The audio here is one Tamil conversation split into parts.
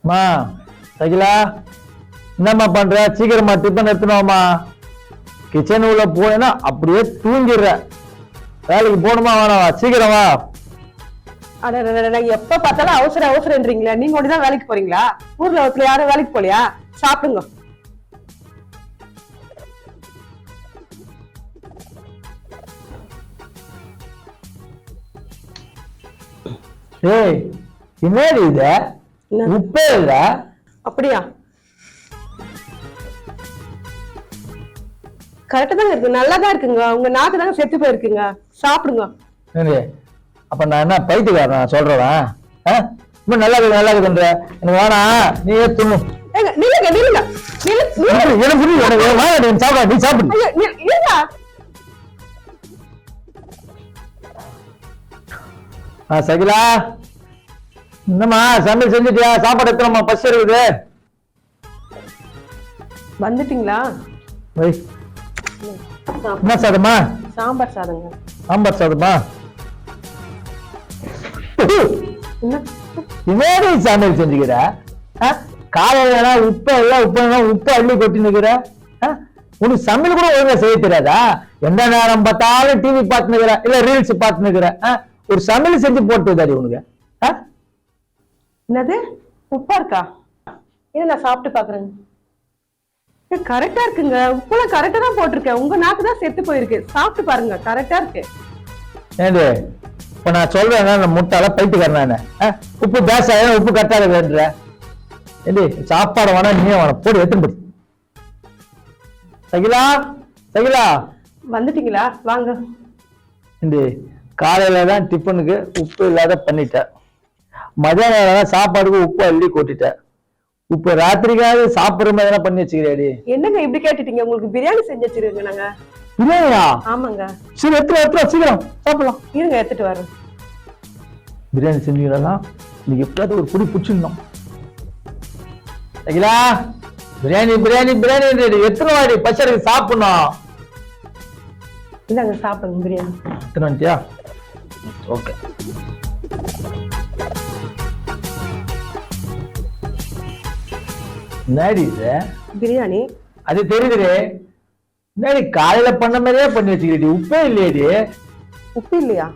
மா சகிலா, என்னம்மா பண்ற? சீக்கிரமா டிஃபன் எடுத்துனோமா. கிச்சன் உள்ள போனா அப்படியே தூங்கிடுற. வேலைக்கு போகணுமா வேணாவா? சீக்கிரம் வா. எப்ப பார்த்தாலும் அவசரம் அவசரம்ன்றீங்களா? நீங்க ஒண்ணுதான் வேலைக்கு போறீங்களா? ஊர்ல ஒருத்தர் யாரும் வேலைக்கு போலியா? சாப்பிடுங்க. ஏய், என்னடி இது? உப்பே இல்ல. அப்படியா? கரெக்டா தாங்க இருக்கு, நல்லாதான் இருக்குங்க. உங்க நாக்கு தாங்க செத்து போயிருக்குங்க. சாப்பிடுங்க. அப்ப நான் என்ன பைத்தியக்காரன் சொல்றேன்? இன்னும் நல்லா இருக்கு நல்லா இருக்குன்ற. எனக்கு வேணா, நீயே துண்ணு. நில்லுங்க நில்லுங்க. எனக்கு சாப்பிட, நீ சாப்பிடு. சகிலா, என்னம்மா சமையல் செஞ்சுட்டியா? சாப்பாடு எத்தனம்மா? பஸ் இருக்குது. வந்துட்டீங்களா? என்ன சாதமா? சாம்பார் சாதங்க. சாம்பார் சாதமா? என்னடி சமையல் செஞ்சுக்கிற? காலையில உப்பு எல்லாம் உப்பு அள்ளி கொட்டி நிக்கிற. உனக்கு சமையல் கூட ஒழுங்கா செய்ய தெரியாதா? எந்த நேரம் பார்த்தாலும் டிவி பார்த்து நிக்கிற, இல்ல ரீல்ஸ் பார்த்து நிக்கிற. ஒரு சமையல் செஞ்சு போட்டுதாடி உனக்கு? என்னது உப்பா இருக்கா? இது நான் சாப்பிட்டு பாக்குறேன். கரெக்டா இருக்குங்க. உப்புலாம் கரெக்டா தான் போட்டிருக்கேன். உங்க நாக்கு தான் செத்து போயிருக்கு. சாப்பிட்டு பாருங்க, கரெக்டா இருக்கு. ஏது இப்ப நான் சொல்றேன், முட்டால பைத்துக்காரன். உப்பு பேச உப்பு கரெக்டா இருக்குன்ற. ஏடி சாப்பாடு வேணா, நீயே வேணாம், போடு எடுத்துன்னு போடு. சகிலா, சகிலா வந்துட்டீங்களா? வாங்க. இந்த காலையில தான் டிஃபனுக்கு உப்பு இல்லாத பண்ணிட்டேன். மதியானம் சாப்பாடுக்கு உப்பு அள்ளி கொட்டிட்டேன். இப்ப ராத்திரிக்காவது சாப்பிடுற மாதிரி பண்ணி வச்சுக்கிறியாடி? என்னங்க இப்படி கேட்டுட்டீங்க? உங்களுக்கு பிரியாணி செஞ்சு வச்சிருக்கீங்க. நாங்க பிரியாணியா? ஆமாங்க. சரி எடுத்து சீக்கிரம் சாப்பிடலாம். இருங்க எடுத்துட்டு வரேன். பிரியாணி செஞ்சீங்களா? நீங்க எப்படியாவது ஒரு குடி பிடிச்சிடணும். சகிலா, பிரியாணி பிரியாணி பிரியாணி எத்தனை வாடி பச்சரிக்கு சாப்பிடணும். இல்லங்க சாப்பிடுங்க பிரியாணி. எத்தனை வந்துட்டியா? ஓகே. என்னடி இது? பிரியாணி. அது தெரியுது. என்னடி காலையில பண்ண மாதிரியே பண்ணி வச்சுக்கிட்டி? உப்பே இல்லையடி. உப்பு இல்லையா?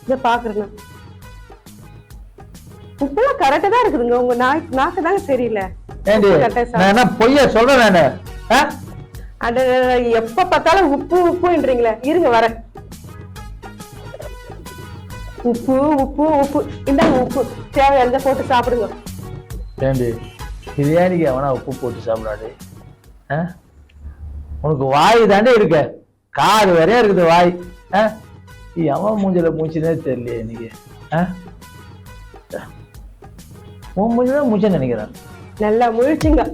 இத பாக்குறேன். உப்புலாம் கரெக்டா தான் இருக்குதுங்க. உங்க நாக்கு தாங்க சரியில்லை. நான் என்ன பொய்யா சொல்றேன் நானு? அட எப்ப பார்த்தாலும் உப்பு உப்புன்றீங்களே. இருங்க வரேன். உப்பு உப்பு உப்பு. இந்தாங்க உப்பு. தேவையானதை போட்டு சாப்பிடுங்க. ஏண்டி பிரியாணிக்கு அவனா உப்பு போட்டு சாப்பிடாது? உனக்கு வாய் தாண்டே இருக்க, காது வரையா இருக்குது வாய். அவன் மூஞ்சில மூச்சுனே தெரியல இன்னைக்கு. உன் மூஞ்சில மூச்சுன்னு நினைக்கிறேன். நல்லா முழிச்சுங்க.